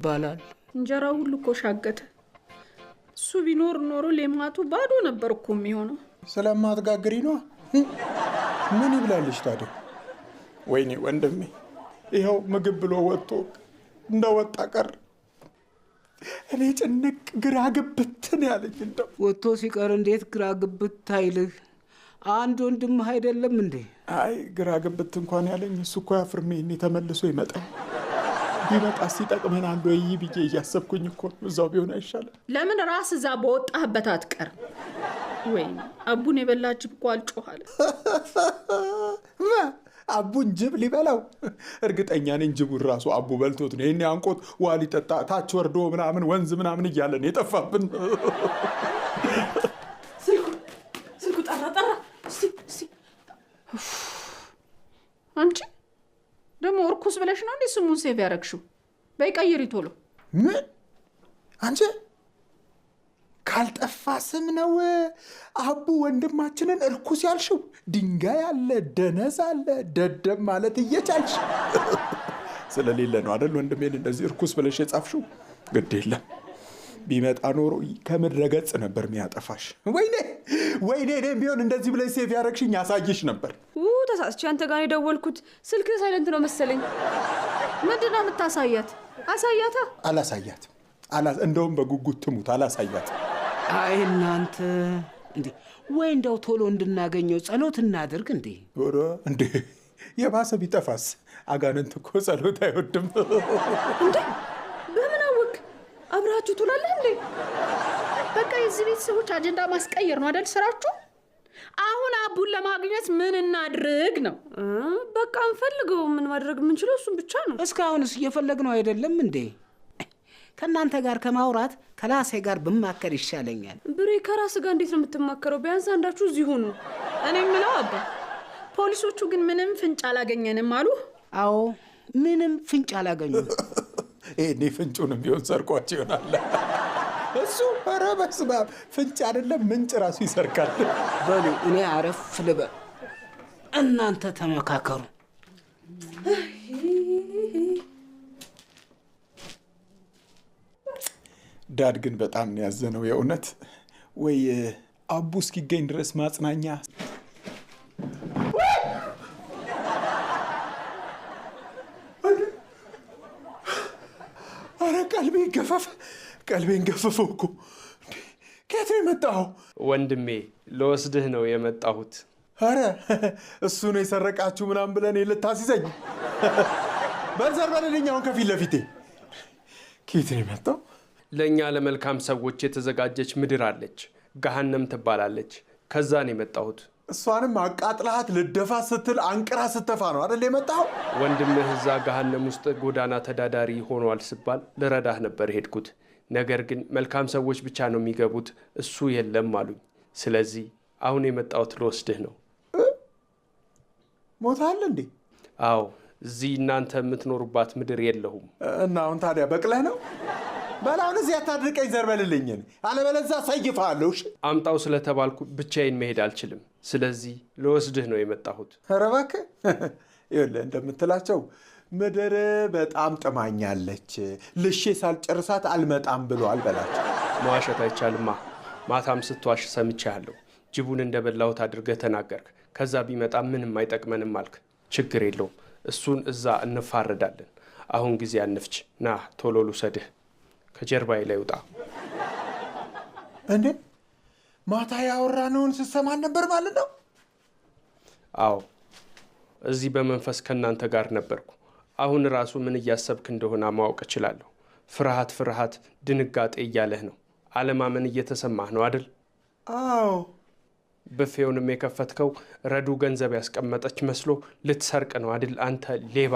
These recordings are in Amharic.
ባላል እንጀራው ሁሉ እኮ ሻገተ። እሱ ቢኖር ኖሮ ሌማቱ ባዶ ነበር እኮ የሚሆነው። ስለማትጋግሪ ነው። ምን ይብላልሽ ታዲያ? ወይኔ ወንድሜ ይኸው ምግብ ብሎ ወጥቶ እንደወጣ ቀር። እኔ ጭንቅ ግራ ግብትን ያለኝ እንደው ወጥቶ ሲቀር እንዴት ግራ ግብት አይልህ? አንድ ወንድምህ አይደለም እንዴ? አይ ግራ ግብት እንኳን ያለኝ እሱ እኮ ያፍርሜ እኔ ተመልሶ ይመጣል። ቢመጣስ ይጠቅመናል ወይ ብዬ እያሰብኩኝ እኮ እዛው ቢሆን አይሻልም? ለምን ራስ እዛ በወጣህበት አትቀርም? ወይኔ አቡን የበላች እኮ አልጮኻለ። አቡን ጅብ ሊበላው? እርግጠኛ ነኝ ጅቡን ራሱ አቡ በልቶት ነው። ይሄኔ አንቆት ውሃ ሊጠጣ ታች ወርዶ ምናምን ወንዝ ምናምን እያለን የጠፋብን። ስልኩ ጠራ። እስቲ አንቺ ደግሞ እርኩስ ብለሽ ነው እንዴ ስሙን ሴቭ ያረግሽው? በይ ቀይሪ ቶሎ። ምን አንቺ ካልጠፋ ስም ነው አቡ ወንድማችንን እርኩስ ያልሽው? ድንጋይ አለ፣ ደነዝ አለ፣ ደደብ ማለት እየቻልሽ ስለሌለ ነው አይደል ወንድሜን እንደዚህ እርኩስ ብለሽ የጻፍሽው? ግድ የለም ቢመጣ ኖሮ ከምድረ ገጽ ነበር የሚያጠፋሽ። ወይኔ እኔም ቢሆን እንደዚህ ብለሽ ሴቭ ያረግሽኝ ያሳይሽ ነበር። ተሳስቼ አንተ ጋር የደወልኩት ስልክ ሳይለንት ነው መሰለኝ። ምንድን ነው የምታሳያት? አሳያታ። አላሳያትም። እንደውም በጉጉት ትሙት አላሳያትም። አይ እናንተ እንዴ ወይ እንደው ቶሎ እንድናገኘው ጸሎት እናድርግ እንዴ? ኦሮ እንዴ የባሰ ቢጠፋስ? አጋንንት እኮ ጸሎት አይወድም። እንዴ በምን አወቅ? አብራችሁ ትላለህ እንዴ? በቃ የዚህ ቤት ሰዎች አጀንዳ ማስቀየር ነው አይደል ስራችሁ? አሁን አቡን ለማግኘት ምን እናድርግ ነው? በቃ እንፈልገው። ምን ማድረግ የምንችለው እሱን ብቻ ነው። እስካሁንስ እየፈለግነው አይደለም እንዴ? ከእናንተ ጋር ከማውራት ከላሴ ጋር ብማከር ይሻለኛል። ብሬ ከራስ ጋር እንዴት ነው የምትማከረው? ቢያንስ አንዳችሁ እዚህ ሆኑ። እኔ የምለው አባ ፖሊሶቹ ግን ምንም ፍንጭ አላገኘንም አሉ? አዎ ምንም ፍንጭ አላገኙም። ይሄኔ ፍንጩንም ቢሆን ሰርቋቸው ይሆናል እሱ። ኧረ በስመ አብ ፍንጭ አይደለም ምንጭ ራሱ ይሰርቃል። በሉ እኔ አረፍ ልበል፣ እናንተ ተመካከሩ። ዳድ ግን በጣም ነው ያዘነው የእውነት። ወይ አቡ እስኪገኝ ድረስ ማጽናኛ። ኧረ ቀልቤን ገፈፈው እኮ። ከየት ነው የመጣኸው? ወንድሜ ለወስድህ ነው የመጣሁት። ኧረ እሱ ነው የሰረቃችሁ ምናምን ብለን ልታስይዘኝ? በርዘር በልልኝ አሁን ከፊት ለፊቴ። ከየት ነው የመጣው? ለእኛ ለመልካም ሰዎች የተዘጋጀች ምድር አለች፣ ገሃነም ትባላለች። ከዛ ነው የመጣሁት። እሷንም አቃጥላሃት ልደፋ ስትል አንቅራ ስተፋ ነው አይደል የመጣው? ወንድምህ እዛ ገሃነም ውስጥ ጎዳና ተዳዳሪ ሆኗል ስባል ልረዳህ ነበር ሄድኩት። ነገር ግን መልካም ሰዎች ብቻ ነው የሚገቡት፣ እሱ የለም አሉኝ። ስለዚህ አሁን የመጣሁት ልወስድህ ነው። ሞታል እንዴ? አዎ፣ እዚህ እናንተ የምትኖሩባት ምድር የለሁም። እና አሁን ታዲያ በቅለህ ነው? በላውን እዚህ አታድርቀኝ፣ ዘርበልልኝን አለበለዚያ ሰይፋለሁ። አምጣው ስለተባልኩ ብቻዬን መሄድ አልችልም። ስለዚህ ልወስድህ ነው የመጣሁት። ኧረ እባክህ ይኸውልህ እንደምትላቸው ምድር በጣም ጥማኛለች፣ ልሼ ሳልጨርሳት አልመጣም ብሏል በላቸው። መዋሸት አይቻልማ። ማታም ስትዋሽ ሰምቻለሁ። ጅቡን እንደበላሁት አድርገህ ተናገርክ። ከዛ ቢመጣ ምንም አይጠቅመንም አልክ። ችግር የለውም፣ እሱን እዛ እንፋረዳለን። አሁን ጊዜ አንፍች። ና ቶሎ ልውሰድህ። ከጀርባዬ ላይ ውጣ። እንዴ ማታ ያወራነውን ስትሰማን ነበር ማለት ነው? አዎ፣ እዚህ በመንፈስ ከእናንተ ጋር ነበርኩ። አሁን ራሱ ምን እያሰብክ እንደሆነ ማወቅ እችላለሁ። ፍርሃት፣ ድንጋጤ እያለህ ነው። አለማመን እየተሰማህ ነው አይደል? አዎ። ብፌውንም የከፈትከው ረዱ ገንዘብ ያስቀመጠች መስሎ ልትሰርቅ ነው አይደል? አንተ ሌባ!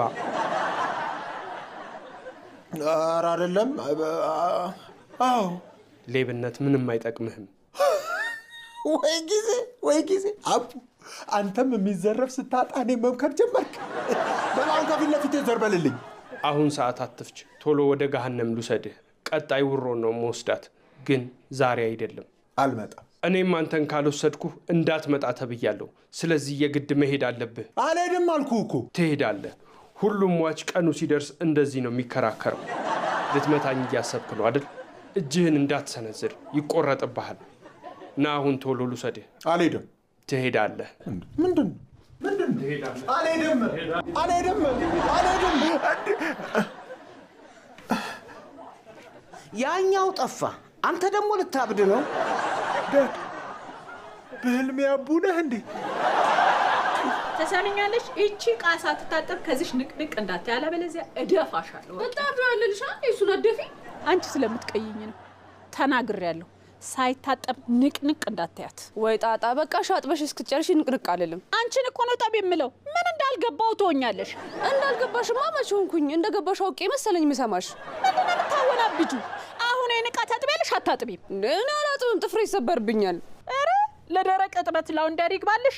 ኧረ አይደለም። አዎ፣ ሌብነት ምንም አይጠቅምህም። ወይ ጊዜ አቡ፣ አንተም የሚዘረፍ ስታጣ እኔን መምከር ጀመርክ። በላውን ከፊት ለፊቴ ዘርበልልኝ። አሁን ሰዓት አትፍች። ቶሎ ወደ ገሃነም ልውሰድህ። ቀጣይ ውሮ ነው መወስዳት፣ ግን ዛሬ አይደለም። አልመጣም። እኔም አንተን ካልወሰድኩህ እንዳትመጣ ተብያለሁ። ስለዚህ የግድ መሄድ አለብህ። አልሄድም አልኩህ እኮ። ትሄዳለህ። ሁሉም ሟች ቀኑ ሲደርስ እንደዚህ ነው የሚከራከረው። ልትመታኝ እያሰብክ ነው አይደል? እጅህን እንዳትሰነዝር ይቆረጥብሃል። ና አሁን ቶሎ ልውሰድህ። አልሄድም። ትሄዳለህ። ምንድን አልሄድም። ያኛው ጠፋ፣ አንተ ደግሞ ልታብድ ነው። በህልሜ አቡ ነህ እንዴ? ተሰሚኛለሽ? እቺ ዕቃ ሳትታጠብ ከዚሽ ንቅንቅ እንዳትይ፣ አለበለዚያ እደፋሻለሁ። በጣም ያለልሽ እሱን አደፊ። አንቺ ስለምትቀይኝ ነው ተናግሬያለሁ። ሳይታጠብ ንቅንቅ እንዳትያት። ወይ ጣጣ፣ በቃ ሻጥበሽ እስክትጨርሺ ንቅንቅ አልልም። አንቺን እኮ ነው ጠብ የምለው። ምን እንዳልገባው ትሆኛለሽ። እንዳልገባሽማ መቼ ሆንኩኝ? እንደገባሽ አውቄ መሰለኝ የምሰማሽ። ምንድን ነው የምታወናብጁ? አሁን የንቃ ታጥቢያለሽ አታጥቢም? እኔ አላጥብም፣ ጥፍሬ ይሰበርብኛል። ኧረ ለደረቅ እጥበት ላውንደሪ ይግባልሽ።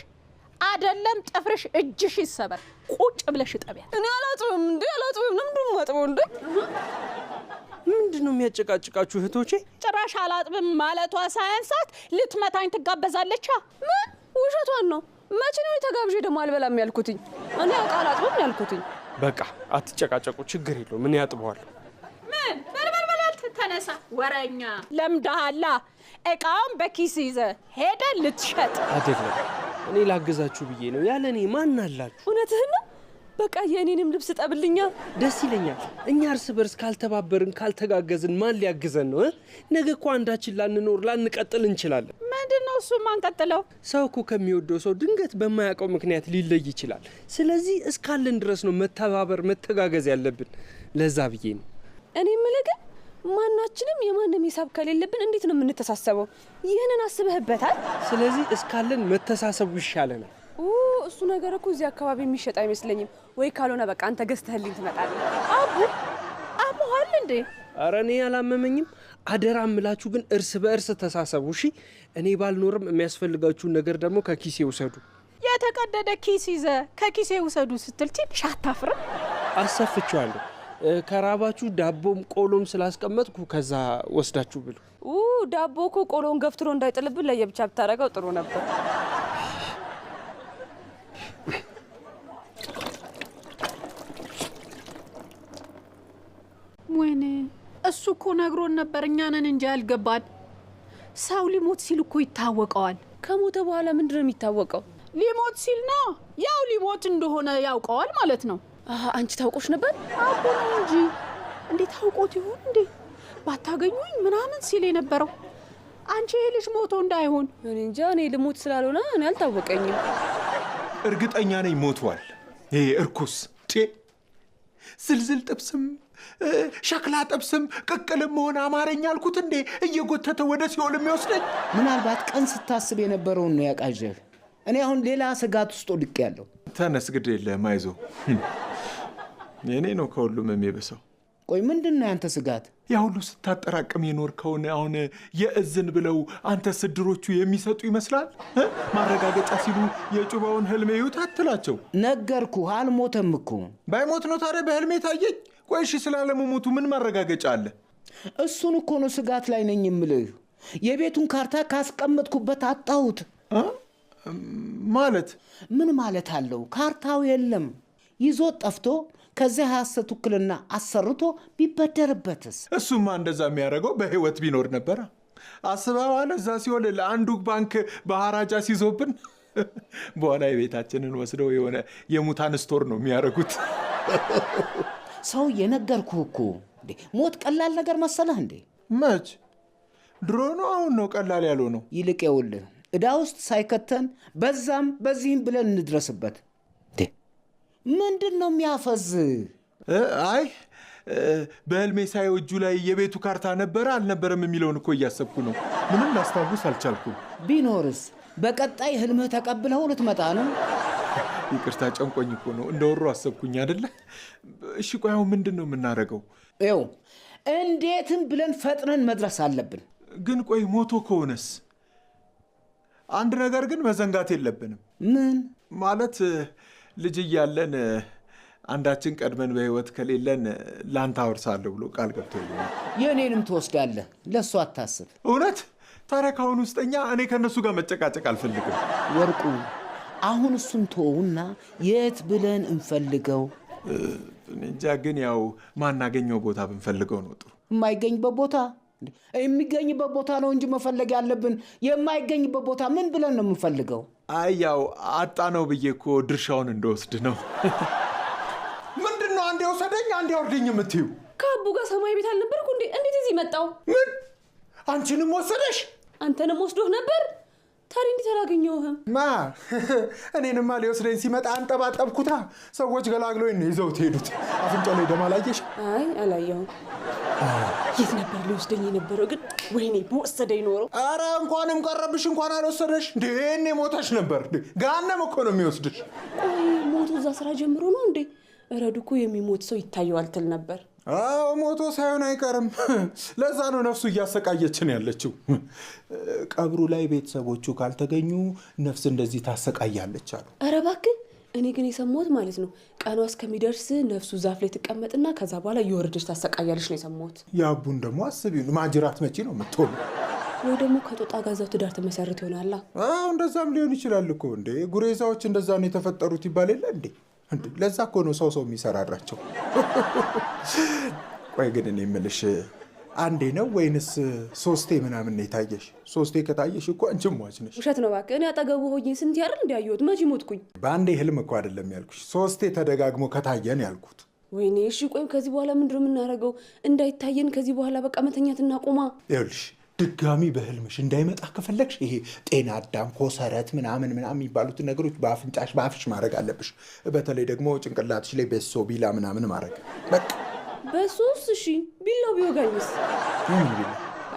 አይደለም ጥፍርሽ እጅሽ ይሰበር፣ ቁጭ ብለሽ እጠቢያት። እኔ አላጥብም እንዴ አላጥብም። ለምንድን ነው የማጥበው እንዴ? ምንድን ነው የሚያጨቃጭቃችሁ እህቶቼ? ጭራሽ አላጥብም ማለቷ ሳያንሳት ልትመታኝ ትጋበዛለች። ምን ውሸቷን ነው? መቼ ነው የተጋብዤ ደግሞ አልበላም ያልኩትኝ? እኔ አላጥብም ያልኩትኝ። በቃ አትጨቃጨቁ፣ ችግር የለውም። ምን ያጥበዋል? ምን በልበልበላት ተነሳ፣ ወረኛ ለምዳሃላ። እቃውን በኪስ ይዘ ሄደ ልትሸጥ አይደለም። እኔ ላግዛችሁ ብዬ ነው። ያለ እኔ ማን አላችሁ? እውነትህን ነው። በቃ የእኔንም ልብስ ጠብልኛ። ደስ ይለኛል። እኛ እርስ በርስ ካልተባበርን ካልተጋገዝን ማን ሊያግዘን ነው? ነገ እኮ አንዳችን ላንኖር ላንቀጥል እንችላለን። ምንድን ነው እሱ ማንቀጥለው? ሰው እኮ ከሚወደው ሰው ድንገት በማያውቀው ምክንያት ሊለይ ይችላል። ስለዚህ እስካለን ድረስ ነው መተባበር መተጋገዝ ያለብን። ለዛ ብዬ ነው። እኔ የምልህ ግን ማናችንም የማንም ሂሳብ ከሌለብን እንዴት ነው የምንተሳሰበው? ይህንን አስበህበታል? ስለዚህ እስካለን መተሳሰቡ ይሻለናል። እሱ ነገር እኮ እዚህ አካባቢ የሚሸጥ አይመስለኝም። ወይ ካልሆነ በቃ አንተ ገዝተህልኝ ትመጣለህ። አቡ አሞሃል እንዴ? ኧረ እኔ አላመመኝም። አደራ እምላችሁ ግን እርስ በእርስ ተሳሰቡ እሺ? እኔ ባልኖርም የሚያስፈልጋችሁን ነገር ደግሞ ከኪሴ ውሰዱ። የተቀደደ ኪስ ይዘ ከኪሴ ውሰዱ ስትል ትንሽ አታፍርም? አሰፍቼዋለሁ። ከራባችሁ ዳቦም ቆሎም ስላስቀመጥኩ ከዛ ወስዳችሁ ብሉ። ዳቦ እኮ ቆሎን ገፍትሮ እንዳይጥልብን ለየብቻ ብታረገው ጥሩ ነበር። ወይኔ እሱ እኮ ነግሮን ነበር፣ እኛ ነን እንጂ ያልገባን። ሰው ሊሞት ሲል እኮ ይታወቀዋል። ከሞተ በኋላ ምንድን ነው የሚታወቀው? ሊሞት ሲል ነው። ያው ሊሞት እንደሆነ ያውቀዋል ማለት ነው። አንቺ ታውቆሽ ነበር? አቦ ነው እንጂ እንዴት ታውቆት ይሆን እንዴ? ባታገኙኝ ምናምን ሲል የነበረው አንቺ ይሄ ልጅ ሞቶ እንዳይሆን። እኔ እንጃ። እኔ ልሞት ስላልሆነ እኔ አልታወቀኝም። እርግጠኛ ነኝ ሞቷል። ይሄ እርኩስ ዝልዝል ጥብስም ሸክላ ጥብስም ቅቅልም መሆን አማርኛ አልኩት እንዴ እየጎተተ ወደ ሲኦል የሚወስደኝ። ምናልባት ቀን ስታስብ የነበረውን ነው ያቃዠህ። እኔ አሁን ሌላ ስጋት ውስጥ ወድቄያለሁ። ተነስ፣ ግድ የለህም አይዞህ። የኔ ነው ከሁሉም የሚብሰው። ቆይ ምንድን ነው ያንተ ስጋት? ያ ሁሉ ስታጠራቅም የኖርከውን አሁን የእዝን ብለው አንተ ስድሮቹ የሚሰጡ ይመስላል። ማረጋገጫ ሲሉ የጩባውን ህልሜ ይዩት አትላቸው። ነገርኩህ፣ አልሞተም እኮ። ባይሞት ነው ታዲያ በህልሜ ታየኝ። ቆይ እሺ ስላለመሞቱ ምን ማረጋገጫ አለ? እሱን እኮ ነው ስጋት ላይ ነኝ የምልህ። የቤቱን ካርታ ካስቀመጥኩበት አጣሁት። ማለት ምን ማለት አለው? ካርታው የለም። ይዞት ጠፍቶ ከዚያ ሐሰት ውክልና አሰርቶ ቢበደርበትስ? እሱማ እንደዛ የሚያደርገው በህይወት ቢኖር ነበረ። አስበዋል። እዛ ሲሆን ለአንዱ ባንክ በሐራጃ ሲዞብን በኋላ የቤታችንን ወስደው የሆነ የሙታን ስቶር ነው የሚያደርጉት። ሰው የነገርኩህ እኮ። ሞት ቀላል ነገር መሰለህ እንዴ? መች ድሮ ነው፣ አሁን ነው ቀላል ያለው ነው። ይልቅ የውልህ ዕዳ ውስጥ ሳይከተን በዛም በዚህም ብለን እንድረስበት። ምንድን ነው የሚያፈዝ? አይ በህልሜ ሳየው እጁ ላይ የቤቱ ካርታ ነበረ አልነበረም የሚለውን እኮ እያሰብኩ ነው። ምንም ላስታውስ አልቻልኩም። ቢኖርስ በቀጣይ ህልምህ ተቀብለው ልትመጣ ነው? ይቅርታ ጨንቆኝ እኮ ነው። እንደወሩ አሰብኩኝ አይደለ? እሺ ቆይ አሁን ምንድን ነው የምናደርገው? ይኸው እንዴትም ብለን ፈጥነን መድረስ አለብን። ግን ቆይ ሞቶ ከሆነስ? አንድ ነገር ግን መዘንጋት የለብንም። ምን ማለት? ልጅ እያለን አንዳችን ቀድመን በህይወት ከሌለን ላንተ አወርሳለሁ ብሎ ቃል ገብቶልኛል። የእኔንም ትወስዳለህ፣ ለእሱ አታስብ። እውነት? ታዲያ ካሁን ውስጠኛ እኔ ከእነሱ ጋር መጨቃጨቅ አልፈልግም። ወርቁ አሁን እሱን ተወውና የት ብለን እንፈልገው? እንጃ ግን ያው ማናገኘው ቦታ ብንፈልገው ነው ጥሩ። የማይገኝበት ቦታ የሚገኝበት ቦታ ነው እንጂ መፈለግ ያለብን የማይገኝበት ቦታ ምን ብለን ነው የምንፈልገው? አይ ያው አጣ ነው ብዬ እኮ ድርሻውን እንደወስድ ነው። ምንድነው አንዴ ወሰደኝ አንዴ ወርደኝ የምትዩ? ከአቡ ጋር ሰማይ ቤት አልነበርኩ እንዴ? እንዴት እዚህ መጣው? ምን አንቺንም ወሰደሽ? አንተንም ወስዶህ ነበር? ታዲያ እንዴት አላገኘሁህም? ማ እኔንማ ሊወስደኝ ሲመጣ አንጠባጠብኩታ። ሰዎች ገላግሎኝ ነው ይዘውት ሄዱት። አፍንጫ ላይ ደም አላየሽ? አይ አላየሁም። የት ነበር ሊወስደኝ የነበረው ግን? ወይኔ በወሰደኝ ኖሮ። አረ እንኳንም ቀረብሽ እንኳን አልወሰደሽ። እንዴ እኔ ሞተሽ ነበር። ገሃነም እኮ ነው የሚወስድሽ። ቆይ ሞቱ እዛ ስራ ጀምሮ ነው እንዴ? ረዱ እኮ የሚሞት ሰው ይታየዋል ትል ነበር። አዎ ሞቶ ሳይሆን አይቀርም። ለዛ ነው ነፍሱ እያሰቃየችን ያለችው። ቀብሩ ላይ ቤተሰቦቹ ካልተገኙ ነፍስ እንደዚህ ታሰቃያለች አሉ። ኧረ እባክህ እኔ ግን የሰማሁት ማለት ነው ቀኗ እስከሚደርስ ነፍሱ ዛፍ ላይ ትቀመጥና ከዛ በኋላ እየወረደች ታሰቃያለች ነው የሰማሁት። ያቡን ደግሞ አስቢው ማጅራት መቼ ነው የምትሆኑ? ወይ ደግሞ ከጦጣ ጋዛው ትዳር ትመሰርት ይሆናላ። አዎ እንደዛም ሊሆን ይችላል እኮ። እንዴ ጉሬዛዎች እንደዛ ነው የተፈጠሩት ይባል የለ እንዴ? እንዴ ለዛ እኮ ነው ሰው የሚሰራራቸው። ቆይ ግን እኔ የምልሽ አንዴ ነው ወይንስ ሶስቴ ምናምን ነው የታየሽ? ሶስቴ ከታየሽ እኮ አንቺም ሟች ነሽ። ውሸት ነው እባክህ። እኔ አጠገቡ ሆኜ ስንት ያርል እንዲያየሁት መቼ ሞትኩኝ? በአንዴ ህልም እኮ አይደለም ያልኩሽ፣ ሶስቴ ተደጋግሞ ከታየን ያልኩት። ወይኔ እሺ ቆይ ከዚህ በኋላ ምንድነው የምናደርገው? እንዳይታየን ከዚህ በኋላ በቃ መተኛት እናቆማ። ይኸውልሽ ድጋሚ በህልምሽ እንዳይመጣ ከፈለግሽ ይሄ ጤና አዳም ኮሰረት ምናምን የሚባሉትን ነገሮች በአፍንጫሽ በአፍሽ ማድረግ አለብሽ። በተለይ ደግሞ ጭንቅላትሽ ላይ በሶ ቢላ ምናምን ማድረግ በቃ። በሶስ እሺ ቢላው ቢወጋኝስ? ምን ቢላ?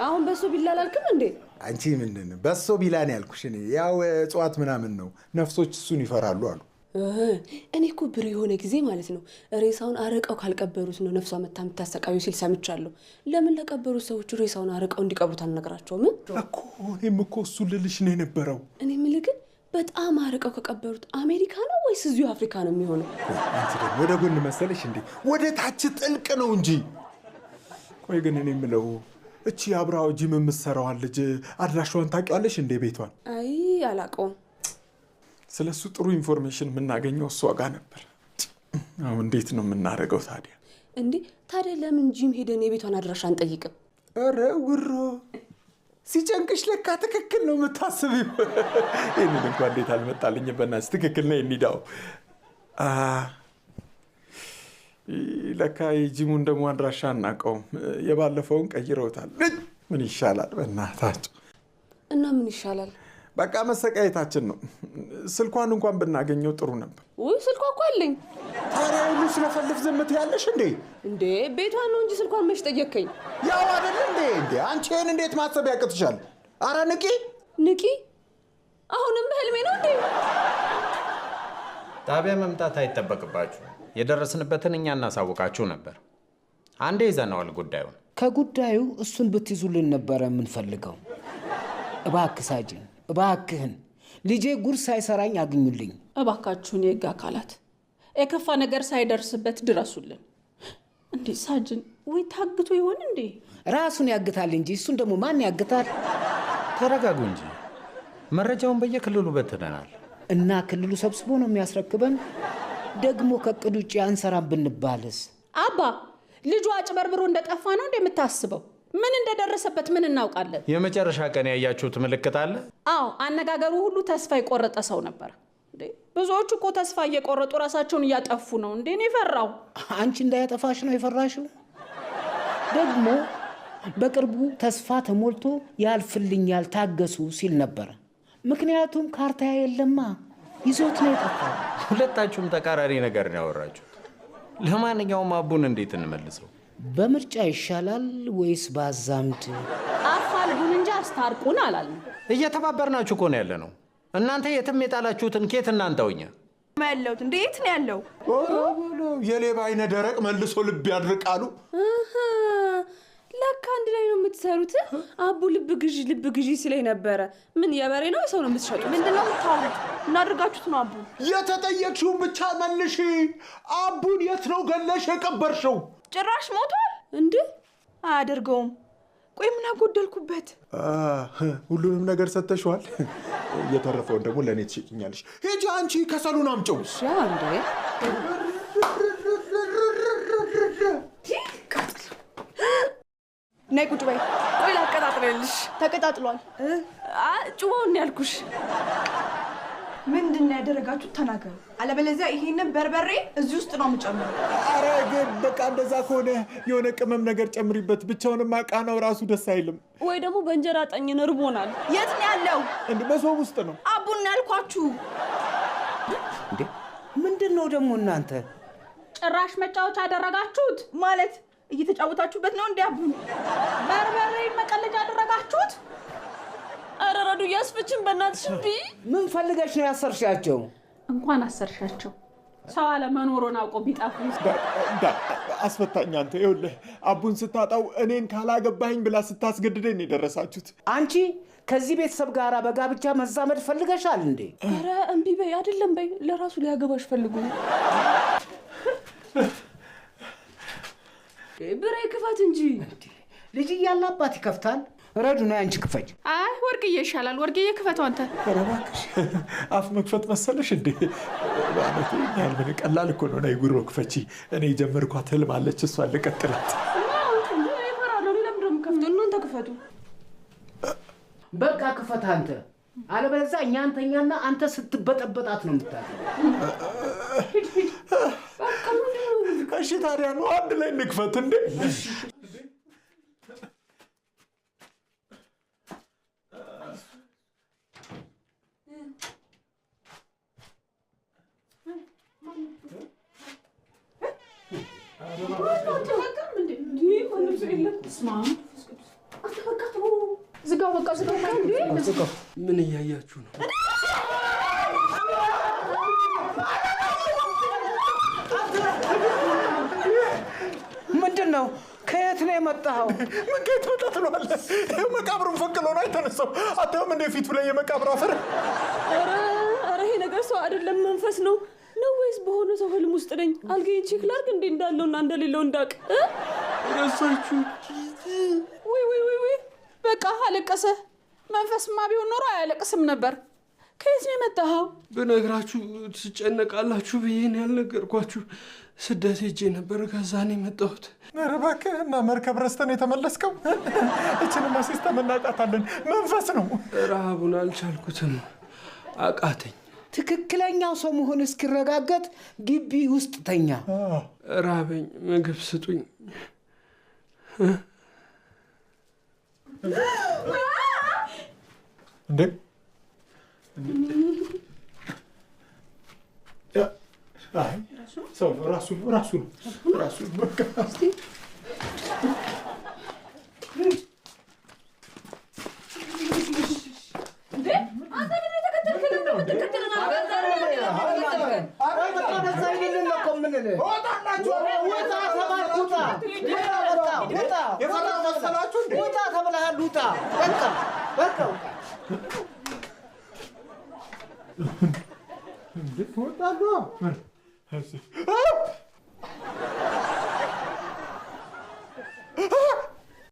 አሁን በሶ ቢላ አላልክም እንዴ? አንቺ ምንድን በሶ ቢላ ነው ያልኩሽ? እኔ ያው እጽዋት ምናምን ነው ነፍሶች እሱን ይፈራሉ አሉ። እኔ እኮ ብር የሆነ ጊዜ ማለት ነው ሬሳውን አረቀው ካልቀበሩት ነው ነፍሷ መታ የምታሰቃዩ ሲል ሰምቻለሁ። ለምን ለቀበሩት ሰዎች ሬሳውን አረቀው እንዲቀብሩት አልነግራቸውም እኮ? እኔም እኮ እሱ ልልሽ ነው የነበረው። እኔ የምልህ ግን በጣም አረቀው ከቀበሩት አሜሪካ ነው ወይስ እዚሁ አፍሪካ ነው የሚሆነው? አንቺ ደግሞ ወደ ጎን መሰለሽ እንዴ? ወደ ታች ጥልቅ ነው እንጂ። ቆይ ግን እኔ የምለው እቺ አብራው ጂም የምትሰራዋን ልጅ አድራሻዋን ታውቂዋለሽ እንዴ? ቤቷን? አይ አላውቀውም። ስለሱ ጥሩ ኢንፎርሜሽን የምናገኘው እሷ ጋር ነበር። አሁን እንዴት ነው የምናደርገው ታዲያ? እንዴ ታዲያ ለምን ጂም ሄደን የቤቷን አድራሻ አንጠይቅም? ኧረ ውሮ ሲጨንቅሽ ለካ ትክክል ነው የምታስቢው። ይህንን እንኳን እንዴት አልመጣልኝ በእናትሽ። ትክክል ነው የሚዳው። ለካ የጂሙን ደግሞ አድራሻ አናውቀውም። የባለፈውን ቀይረውታል። ምን ይሻላል በእናታቸው? እና ምን ይሻላል? በቃ መሰቃየታችን ነው። ስልኳን እንኳን ብናገኘው ጥሩ ነበር። ወይ ስልኳ እኮ አለኝ። ታዲያ ሁሉ ስለፈልፍ ዝምት ያለሽ እንዴ? እንዴ ቤቷን ነው እንጂ ስልኳን መች ጠየከኝ? ያው አይደል እንዴ? አንቺ ይሄን እንዴት ማሰብ ያቅትሻል? አረ ንቂ ንቂ። አሁንም በህልሜ ነው እንዴ? ጣቢያ መምጣት አይጠበቅባችሁ። የደረስንበትን እኛ እናሳውቃችሁ ነበር። አንዴ ይዘነዋል ጉዳዩን። ከጉዳዩ እሱን ብትይዙልን ነበረ የምንፈልገው። እባክህ ሳጅን እባክህን ልጄ ጉድ ሳይሰራኝ አግኙልኝ። እባካችሁን የህግ አካላት የከፋ ነገር ሳይደርስበት ድረሱልን። እንዴ ሳጅን ወይ ታግቶ ይሆን እንዴ? ራሱን ያግታል እንጂ እሱን ደግሞ ማን ያግታል? ተረጋጉ እንጂ መረጃውን በየክልሉ በትነናል እና ክልሉ ሰብስቦ ነው የሚያስረክበን። ደግሞ ከቅድ ውጭ አንሰራም ብንባልስ? አባ ልጁ አጭበርብሮ እንደጠፋ ነው እንደምታስበው? ምን እንደደረሰበት ምን እናውቃለን? የመጨረሻ ቀን ያያችሁት ምልክት አለ? አዎ አነጋገሩ ሁሉ ተስፋ የቆረጠ ሰው ነበር። እንዴ ብዙዎቹ እኮ ተስፋ እየቆረጡ ራሳቸውን እያጠፉ ነው። እንዴ እኔ ፈራው። አንቺ እንዳያጠፋሽ ነው የፈራሽው? ደግሞ በቅርቡ ተስፋ ተሞልቶ ያልፍልኛል ታገሱ ሲል ነበር። ምክንያቱም ካርታ የለማ ይዞት ነው የጠፋው። ሁለታችሁም ተቃራኒ ነገር ነው ያወራችሁት። ለማንኛውም አቡን እንዴት እንመልሰው? በምርጫ ይሻላል ወይስ ባዛምድ? አፋልጉን እንጂ አስታርቁን አላልንም። እየተባበርናችሁ እኮ ነው ያለ ነው። እናንተ የትም የጣላችሁትን ኬት እናንተውኛ ያለሁት እንዴ የት ነው ያለው? የሌባ አይነ ደረቅ መልሶ ልብ ያድርቃሉ። ለካ አንድ ላይ ነው የምትሰሩት። አቡ ልብ ግዢ ሲለኝ ነበረ። ምን የበሬ ነው የሰው ነው የምትሸጡት? ምንድነው የምታወሩት? እናድርጋችሁት ነው? አቡ የተጠየቅሽውን ብቻ መልሺ። አቡን የት ነው ገለሽ የቀበርሽው? ጭራሽ ሞቷል እንዴ? አያደርገውም። ቆይ ምን አጎደልኩበት? ሁሉንም ነገር ሰጥተሽዋል። የተረፈውን ደግሞ ለእኔ ትሸጭኛለሽ። ሂጂ አንቺ ከሰሉን አምጪው። እንዴ ነይ ቁጭ በይ። ቆይ ላቀጣጥልልሽ። ተቀጣጥሏል። ጩባውን ያልኩሽ። ምንድን ነው ያደረጋችሁት? ተናገሩ። አለበለዚያ ይሄንን በርበሬ እዚህ ውስጥ ነው የምጨምረው። አረ ግን በቃ እንደዛ ከሆነ የሆነ ቅመም ነገር ጨምሪበት። ብቻውንማ ቃናው ራሱ ደስ አይልም። ወይ ደግሞ በእንጀራ ጠኝን እርቦናል። የት ነው ያለው? እንዴ በሰው ውስጥ ነው። አቡን ያልኳችሁ። እንዴ ምንድን ነው ደግሞ እናንተ? ጭራሽ መጫወቻ ያደረጋችሁት ማለት እየተጫወታችሁበት ነው እንዴ? አቡን በርበሬ መቀለጃ ያደረጋችሁት? ኧረ ረዱ እያስፈችን በእናትሽ። እንዲ ምን ፈልገሽ ነው ያሰርሻቸው? እንኳን አሰርሻቸው ሰው አለመኖሩን አውቆ ቢጣፉ። አስፈታኝ አንተ። ይኸውልህ አቡን ስታጣው እኔን ካላገባኝ ብላ ስታስገድደኝ ነው የደረሳችሁት። አንቺ ከዚህ ቤተሰብ ጋር በጋብቻ መዛመድ ፈልገሻል እንዴ? ኧረ እምቢ በይ። አይደለም በይ፣ ለራሱ ሊያገባሽ ፈልጉ። ብሬ ክፈት እንጂ። ልጅ እያለ አባት ይከፍታል። ረዱ ነው አንቺ ክፈች። አይ ወርቅዬ ይሻላል። ወርቅዬ ክፈተው አንተ። ኧረ እባክሽ አፍ መክፈት መሰለሽ እንዴ? በእውነቱ ምን ቀላል እኮ ነው። ነይ ጉሮ ክፈቺ። እኔ የጀመርኳት ህልም አለች፣ እሷን ልቀጥላት። እናንተ ክፈቱ። በቃ ክፈት አንተ። አለበለዚያ እኛ አንተኛና አንተ ስትበጠበጣት ነው የምታውቀው። እሺ ታዲያ ነው አንድ ላይ እንክፈት እንዴ? ዝጋው በቃ ዝጋው። ምን እያያችሁ ነው? ምንድን ነው? ከየት ነው የመጣኸው? ምን ከየት መጣ ትለዋለህ? መቃብሩን ፈንቅሎ ነው የተነሳው። አታዩም እንደ ፊቱ ላይ የመቃብር አፈር? ኧረ ይሄ ነገር ሰው አይደለም መንፈስ ነው ወይስ በሆነ ሰው ህልም ውስጥ ነኝ? አልጋዬን ቼክ ላድርግ እንዴ እንዳለውና እንደሌለው እንዳውቅ። ረሳችሁ? ወይ በቃ አለቀሰ። መንፈስማ ቢሆን ኖሮ አያለቅስም ነበር። ከየት ነው የመጣኸው? ብነግራችሁ ትጨነቃላችሁ ብዬ ነው ያልነገርኳችሁ። ስደት ሄጄ ነበር፣ ከዛ ነው የመጣሁት። ኧረ እባክህ እና መርከብ ረስተን የተመለስከው? እችንማ ሲስተም እናውቃታለን። መንፈስ ነው። ረሃቡን አልቻልኩትም፣ አቃተኝ። ትክክለኛው ሰው መሆን እስኪረጋገጥ ግቢ ውስጥ ተኛ። ራበኝ፣ ምግብ ስጡኝ። እንዴ ሰው ራሱ ነው በቃ።